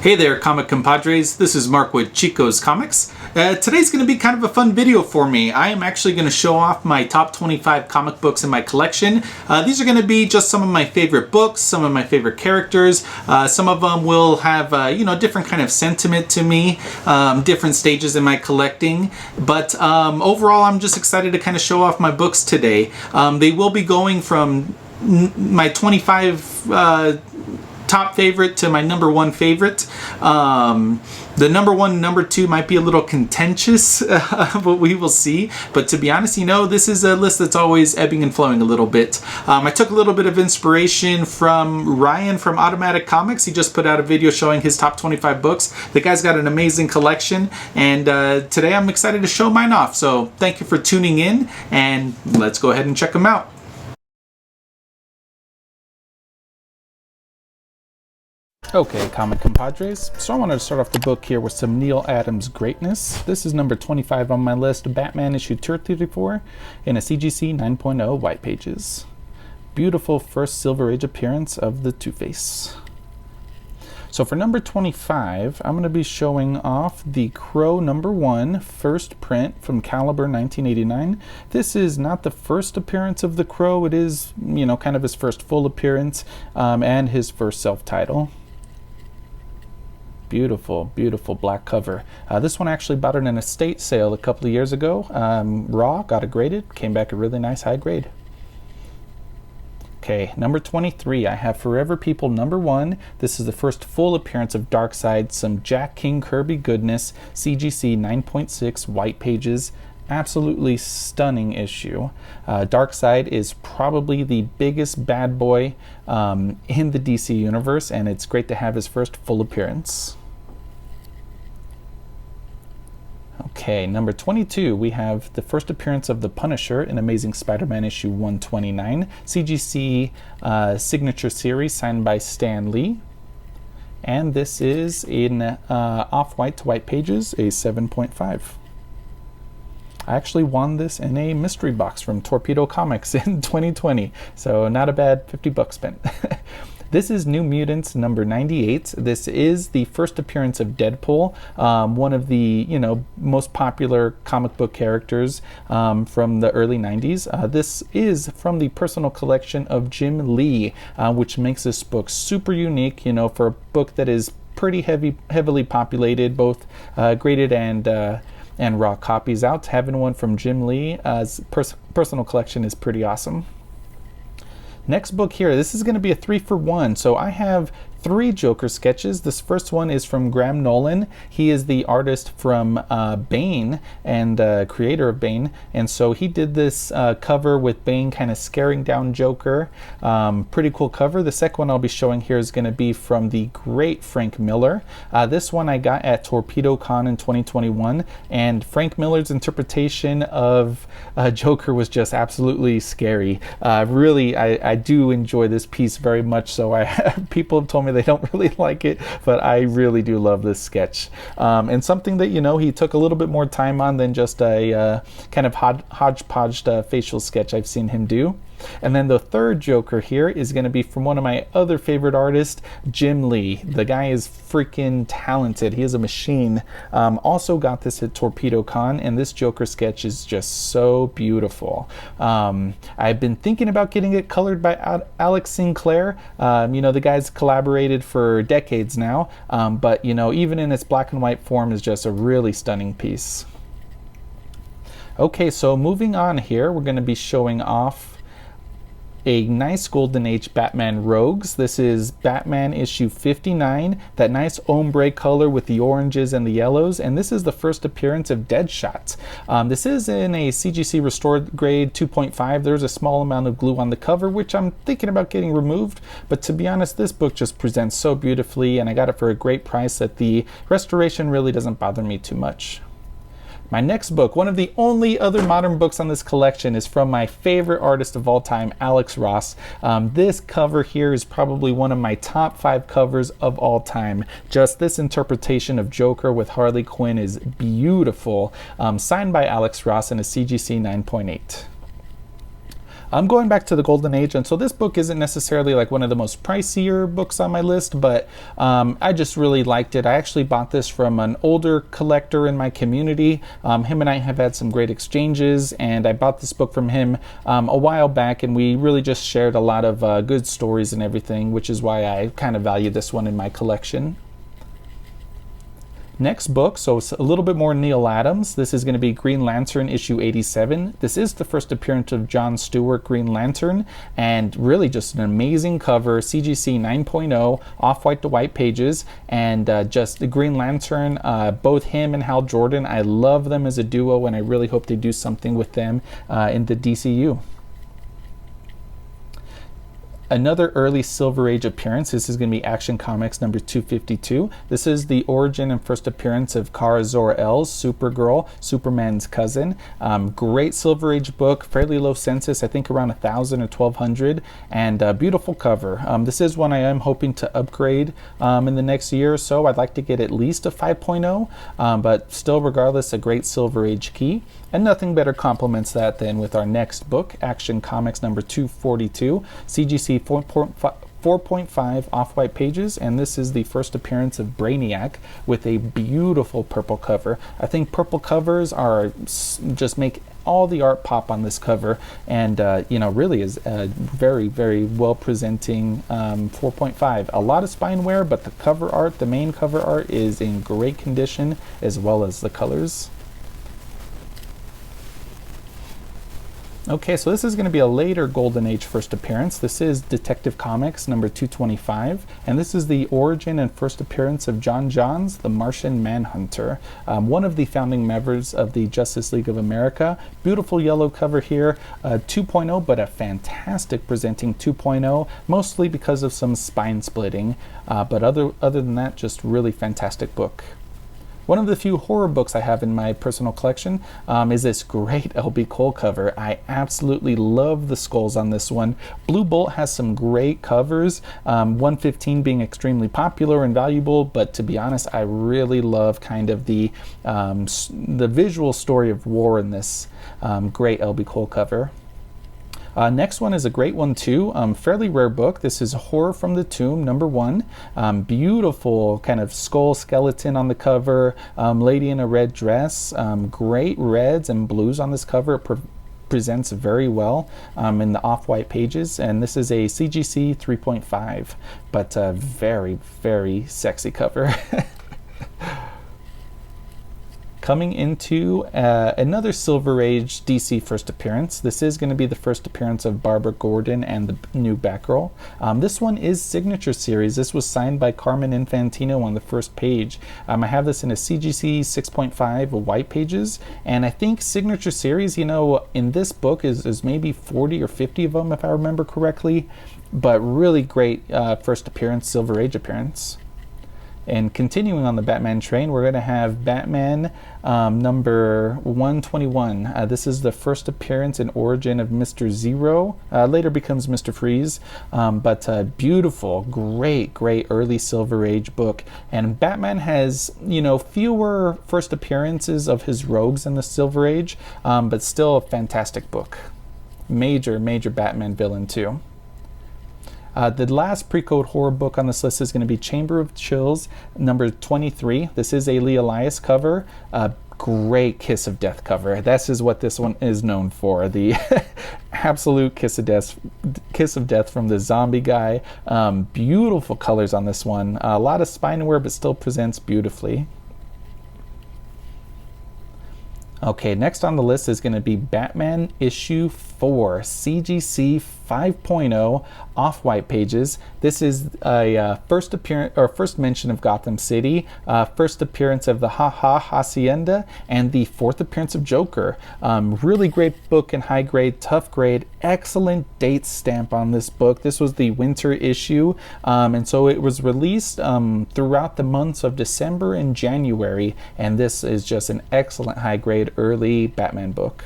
Hey there, comic compadres. This is Mark with Chico's Comics. Today's going to be kind of a fun video for me. I am actually going to show off my top 25 comic books in my collection. These are going to be just some of my favorite books, some of my favorite characters. Some of them will have, different kind of sentiment to me, different stages in my collecting. But overall, I'm just excited to kind of show off my books today. They will be going from my 25 top favorite to my number one favorite. The number one and number two might be a little contentious, but we will see. But to be honest, this is a list that's always ebbing and flowing a little bit. I took a little bit of inspiration from Ryan from Automatic Comics. He just put out a video showing his top 25 books. The guy's got an amazing collection, and today I'm excited to show mine off. So thank you for tuning in, and let's go ahead and check them out. Okay, comic compadres, so I wanted to start off the book here with some Neil Adams greatness. This is number 25 on my list, Batman issue 234 in a CGC 9.0 white pages. Beautiful first Silver Age appearance of the Two-Face. So for number 25, I'm going to be showing off the Crow number 1 first print from Caliber 1989. This is not the first appearance of the Crow. It is, kind of his first full appearance and his first self-title. Beautiful, beautiful black cover. This one actually bought it in an estate sale a couple of years ago. Raw, got it graded, came back a really nice high grade. Okay, number 23, I have Forever People number 1. This is the first full appearance of Darkseid, some Jack King Kirby goodness, CGC 9.6 white pages. Absolutely stunning issue. Darkseid is probably the biggest bad boy in the DC universe, and it's great to have his first full appearance. Okay, number 22, we have the first appearance of the Punisher in Amazing Spider-Man issue 129, CGC signature series signed by Stan Lee. And this is in off-white to white pages, a 7.5. I actually won this in a mystery box from Torpedo Comics in 2020, so not a bad 50 bucks spent. This is New Mutants number 98. This is the first appearance of Deadpool, one of the most popular comic book characters from the early 90s. This is from the personal collection of Jim Lee, which makes this book super unique, for a book that is pretty heavily populated, both graded and raw copies out. Having one from Jim Lee's personal collection is pretty awesome. Next book here, this is going to be a 3-for-1. So I have 3 Joker sketches. This first one is from Graham Nolan. He is the artist from Bane and creator of Bane. And so he did this cover with Bane kind of scaring down Joker. Pretty cool cover. The second one I'll be showing here is going to be from the great Frank Miller. This one I got at Torpedo Con in 2021. And Frank Miller's interpretation of Joker was just absolutely scary. Really, I do enjoy this piece very much. So people have told me they don't really like it, but I really do love this sketch. And something that, he took a little bit more time on than just a kind of hodgepodge facial sketch I've seen him do. And then the third Joker here is going to be from one of my other favorite artists, Jim Lee. The guy is freaking talented. He is a machine. Also got this at Torpedo Con, and this Joker sketch is just so beautiful. I've been thinking about getting it colored by Alex Sinclair. The guy's collaborated for decades now, but even in its black and white form is just a really stunning piece. Okay, so moving on here, we're going to be showing off a nice Golden Age Batman Rogues. This is Batman issue 59, that nice ombre color with the oranges and the yellows, and this is the first appearance of Deadshot. This is in a CGC restored grade 2.5. There's a small amount of glue on the cover, which I'm thinking about getting removed, but to be honest, this book just presents so beautifully, and I got it for a great price that the restoration really doesn't bother me too much. My next book, one of the only other modern books on this collection, is from my favorite artist of all time, Alex Ross. This cover here is probably one of my top 5 covers of all time. Just this interpretation of Joker with Harley Quinn is beautiful. Signed by Alex Ross in a CGC 9.8. I'm going back to the Golden Age, and so this book isn't necessarily like one of the most pricier books on my list, but I just really liked it. I actually bought this from an older collector in my community. Him and I have had some great exchanges, and I bought this book from him a while back, and we really just shared a lot of good stories and everything, which is why I kind of value this one in my collection. Next book, so it's a little bit more Neil Adams. This is going to be Green Lantern issue 87. This is the first appearance of John Stewart Green Lantern, and really just an amazing cover, CGC 9.0, off-white to white pages, and just the Green Lantern, both him and Hal Jordan, I love them as a duo, and I really hope they do something with them in the DCU. Another early Silver Age appearance. This is going to be Action Comics number 252. This is the origin and first appearance of Kara Zor-El's Supergirl, Superman's cousin. Great Silver Age book, fairly low census, I think around 1,000 or 1,200, and beautiful cover. This is one I am hoping to upgrade in the next year or so. I'd like to get at least a 5.0, but still, regardless, a great Silver Age key. And nothing better complements that than with our next book, Action Comics number 242, CGC 4.5 off-white pages, and this is the first appearance of Brainiac with a beautiful purple cover. I think purple covers are just make all the art pop on this cover, and really is a very, very well presenting 4.5. A lot of spine wear, but the cover art, the main cover art, is in great condition, as well as the colors. Okay, so this is going to be a later Golden Age first appearance. This is Detective Comics number 225, and this is the origin and first appearance of John Johns, the Martian Manhunter, one of the founding members of the Justice League of America. Beautiful yellow cover here, 2.0, but a fantastic presenting 2.0, mostly because of some spine splitting, but other than that, just really fantastic book. One of the few horror books I have in my personal collection is this great L.B. Cole cover. I absolutely love the skulls on this one. Blue Bolt has some great covers, 115 being extremely popular and valuable, but to be honest, I really love kind of the visual story of war in this great L.B. Cole cover. Next one is a great one too, fairly rare book. This is Horror from the Tomb, number 1. Beautiful kind of skull skeleton on the cover, lady in a red dress, great reds and blues on this cover. It presents very well in the off-white pages, and this is a CGC 3.5, but a very, very sexy cover. Coming into another Silver Age DC first appearance. This is going to be the first appearance of Barbara Gordon and the new Batgirl. This one is Signature Series. This was signed by Carmen Infantino on the first page. I have this in a CGC 6.5 white pages, and I think Signature Series, in this book is maybe 40 or 50 of them if I remember correctly, but really great first appearance, Silver Age appearance. And continuing on the Batman train, we're going to have Batman number 121. This is the first appearance and origin of Mr. Zero. Later becomes Mr. Freeze. But beautiful, great early Silver Age book. And Batman has, fewer first appearances of his rogues in the Silver Age, but still a fantastic book. Major Batman villain too. The last pre-code horror book on this list is going to be Chamber of Chills, number 23. This is a Lee Elias cover. Great Kiss of Death cover. This is what this one is known for. The absolute kiss of death from the zombie guy. Beautiful colors on this one. A lot of spine wear, but still presents beautifully. Okay, next on the list is going to be Batman issue 4, CGC 5.0, off-white pages. This is a first mention of Gotham City, first appearance of the Hacienda, and the fourth appearance of Joker. Really great book in high grade, tough grade, excellent date stamp on this book. This was the winter issue, and so it was released throughout the months of December and January, and this is just an excellent high grade early Batman book.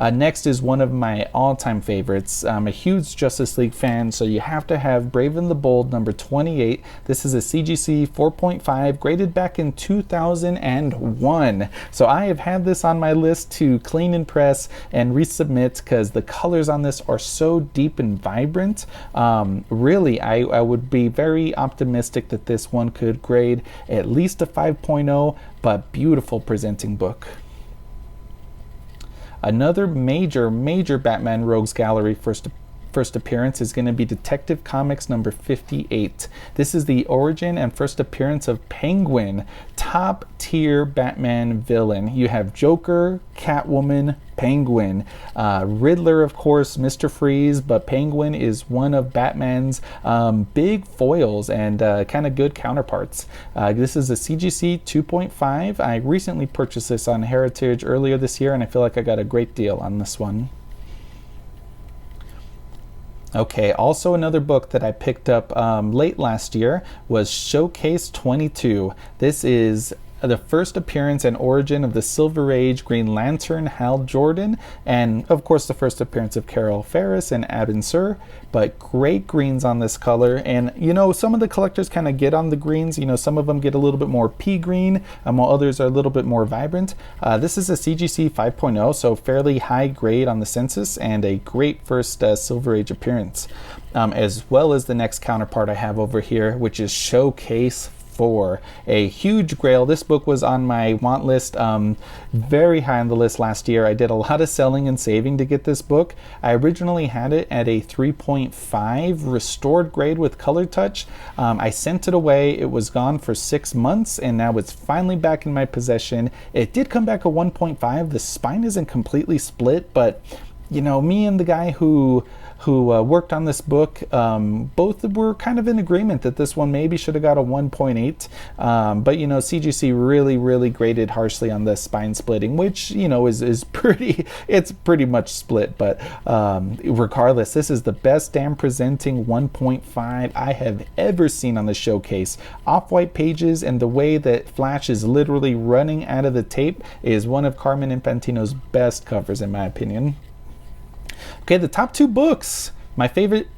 Next is one of my all-time favorites. I'm a huge Justice League fan, so you have to have Brave and the Bold number 28. This is a CGC 4.5 graded back in 2001. So I have had this on my list to clean and press and resubmit because the colors on this are so deep and vibrant. Really, I would be very optimistic that this one could grade at least a 5.0, but beautiful presenting book. Another major Batman Rogues Gallery first appearance is going to be Detective Comics number 58. This is the origin and first appearance of Penguin, top tier Batman villain. You have Joker, Catwoman, Penguin, Riddler, of course, Mr. Freeze, but Penguin is one of Batman's big foils and kind of good counterparts. This is a CGC 2.5. I recently purchased this on Heritage earlier this year, and I feel like I got a great deal on this one. Okay, also another book that I picked up late last year was Showcase 22. This is the first appearance and origin of the Silver Age Green Lantern, Hal Jordan, and of course the first appearance of Carol Ferris and Abin Sur. But great greens on this color, and you know, some of the collectors kind of get on the greens. You know, some of them get a little bit more pea green, while others are a little bit more vibrant. This is a CGC 5.0, so fairly high grade on the census, and a great first Silver Age appearance, as well as the next counterpart I have over here, which is Showcase 4, a huge grail. This book was on my want list, very high on the list last year. I did a lot of selling and saving to get this book. I originally had it at a 3.5 restored grade with color touch. I sent it away. It was gone for 6 months, and now it's finally back in my possession. It did come back a 1.5. The spine isn't completely split, but you know, me and the guy who worked on this book, both were kind of in agreement that this one maybe should have got a 1.8. But you know, CGC really graded harshly on the spine splitting, which you know is pretty. It's pretty much split. But regardless, this is the best damn presenting 1.5 I have ever seen on the Showcase. Off-white pages and the way that Flash is literally running out of the tape is one of Carmen Infantino's best covers, in my opinion. Okay, the top two books. My favorite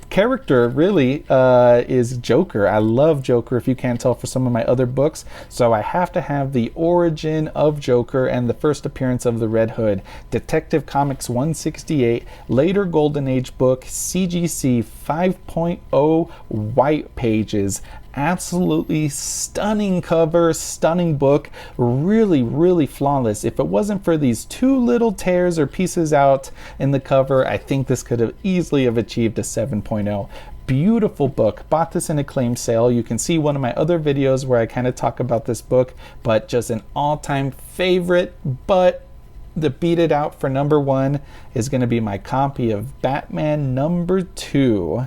character really is Joker. I love Joker, if you can't tell, for some of my other books. So I have to have the origin of Joker and the first appearance of the Red Hood. Detective Comics 168, later Golden Age book, CGC 5.0 white pages. Absolutely stunning cover, stunning book, really flawless. If it wasn't for these two little tears or pieces out in the cover, I think this could have easily have achieved a 7.0. Beautiful book. Bought this in a claim sale. You can see one of my other videos where I kind of talk about this book, but just an all-time favorite. But the beat it out for number one is going to be my copy of Batman number 2.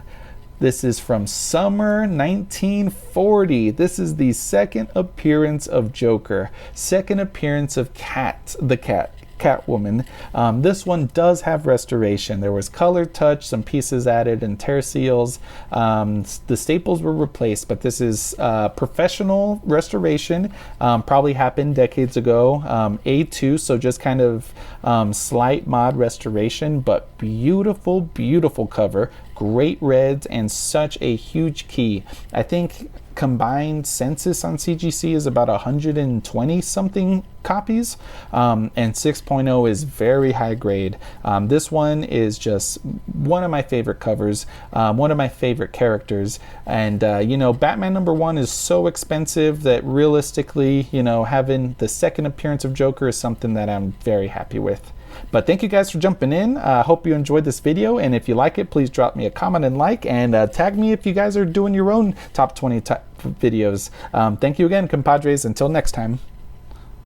This is from summer 1940. This is the second appearance of Joker, second appearance of Catwoman. This one does have restoration. There was color touch, some pieces added, and tear seals. The staples were replaced, but this is professional restoration. Probably happened decades ago. A2, so just kind of slight mod restoration, but beautiful cover. Great reds and such a huge key. I think combined census on CGC is about 120 something copies, and 6.0 is very high grade. This one is just one of my favorite covers, one of my favorite characters, and you know, Batman number 1 is so expensive that realistically, you know, having the second appearance of Joker is something that I'm very happy with. But thank you guys for jumping in. I hope you enjoyed this video, and if you like it, please drop me a comment and like, and tag me if you guys are doing your own top 20 videos. Thank you again, compadres. Until next time.